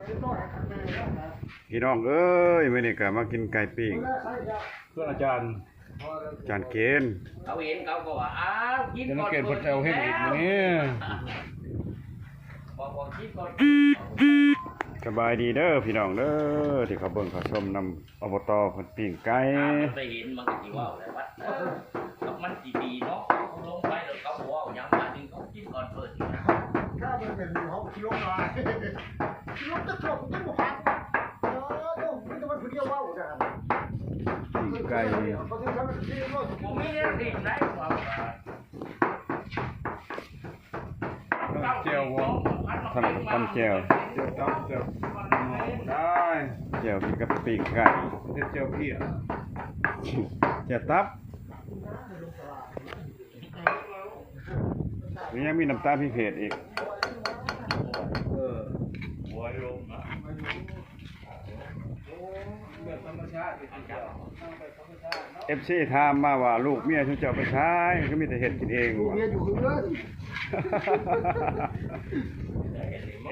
พี่น้องเอ้ยมื้อนี้ก็มากินไก่ปิ้งเพื่อนอาจารย์เกณฑ์เขาเห็นเขาก็ว่าอ้าวกิน เดี๋ยว ก่ นั อก น เกณฑ์พระเจ้าเฮ็ดอีกมื้อนี้ บอกกินก่อน สบายดีเด้อพี่น้องเด้อที่เขาเบิ่งเขาชมนำอบตเพิ่นปิ้งไก่ ไปเห็นมันก็สิว่าอะไรวะมันสิดีเนาะเขาลงไปแล้วเขาบอกว่าอย่างมาถึงเขากินก่อนเปิดนะ ถ้ามันเป็นเขาคิโลมาคิโลจะจบจะบุพังดูมันจะมันคนเดียวว่าจ้ะ ปิ้งไก่ เขาจะทำเป็นที่โลก ผมไม่ได้ดินได้หรอก เจียวบ่ ถนัดตำแจ่ว เจียวตับเจียวได้ แจ่วกินกับปิ้งไก่ เฮ็ดเจียวเพี้ย แจ่วตับนี่ยังมีน้ำตาลพิเศษอีก หัวลงนะ แบบธรรมชาติ FC ถามมาว่าลูกเมียชุเจ้าไปใช้ก็มีแต่เฮ็ดกินเอง ดู ว่ะ เมียอยู่เพื่อน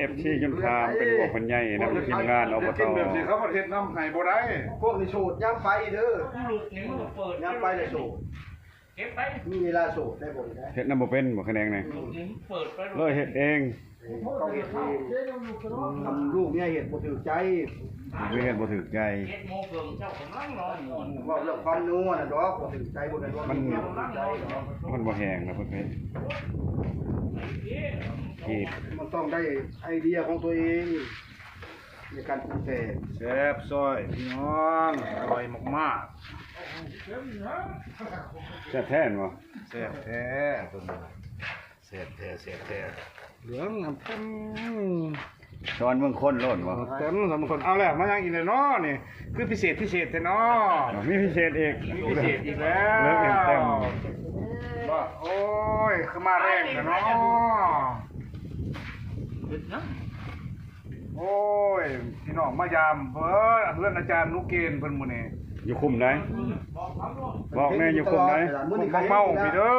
FC จนถามเป็นห่วงเป็นใยนำทีมงานอบต กินแบบนี้เขาประเทศน้ำไห้บ่ได้ พวกในโสดย่ำไปเด้อ ลูกนี่มันเปิด ย่ำไปเลยโสด เก็บไป มีเวลาโสดได้บ่ได้ เฮ็ดนำบ่เป็นบ่คะแนนนี่ ลูกนี่เปิดไป เลยเฮ็ดเอง ต้องเห็ดเองทำลูกเนี่ยเห็ดบ่ถือใจ เฮ็ดบ่ถูกใจ เก็บโมงเกินเจ้ากำลังนอนอยู่ ว่าเรื่องความนัวนะดอกบ่ถือใจบ่ได้ว่าเมียบ่ถือใจ มันบ่แห้งนะเพิ่นเฮ็ดกีด มันต้องได้ไอเดียของตัวเองในการปรุงแต่ง แซ่บซอยพี่น้องอร่อยมาก แซ่บแท้บ่ ๆแซ่บแท้ตัวนี้แซ่บแท้เหลืองน้ำเต็ม สอนเมืองคนโลดบ่ เต็มสำหรับคนเอาแล้วมายังอีกเลยเนาะนี่คือพิเศษแท้เนาะ มีพิเศษอีก พิเศษอีกแล้ว เลิกเต็ม ว่าโอ้ยคือมาแรงกันเนาะ โอ้ยพี่น้องมายามเพื่อนอาจารย์นุเกณฑ์เพิ่นมื้อนี้ อยู่คุมไหนบอกแม่อยู่คุมไหน ผมวังเมาพี่เด้อ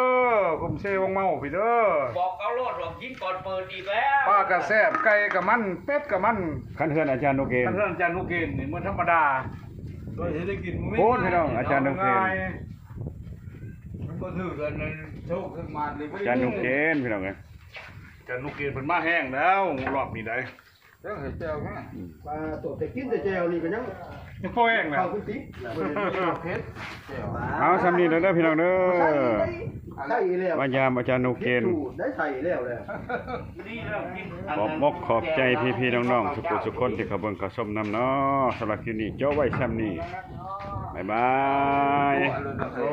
ผมเซวังเมาพี่เด้อ บอกเขาโลดว่ากินก่อนเปิดอีกแล้ว ปลากระแซบไก่กับมันเป็ดกับมัน คันเฮือนอาจารย์โนเกน ท่านอาจารย์นุเกณฑ์นี่มันธรรมดาโดยที่ได้กินมันไม่ โอ้พี่น้องอาจารย์นุเกณฑ์ มันบ่ถือกันโชคขึ้นมาเลย อาจารย์โนเกนพี่น้องเอ้ย อาจารย์นุเกณฑ์เพิ่นมาแห้งแล้วรอบนี้ได้เจ้าเฮ็ดแจ้วกัน ปลาตัวแต่กินแต่แจวนี่ก็ยัง ยังพอแห้งแล้ว เข้าคุณติ๊บ เพชรแจ้ว เอาสำนีเด้อพี่น้องเด้อ ใช่แล้ว มายามอาจารย์โนเกน ได้ใส่แล้วแหละ นี่เริ่มกิน ขอบอกขอบใจพี่ๆน้องๆทุกคนที่เขาเบิ่งเขาชมนำเนาะสำหรับคลิปนี้เจ้าไว้ซ้ำนี้บ๊ายบาย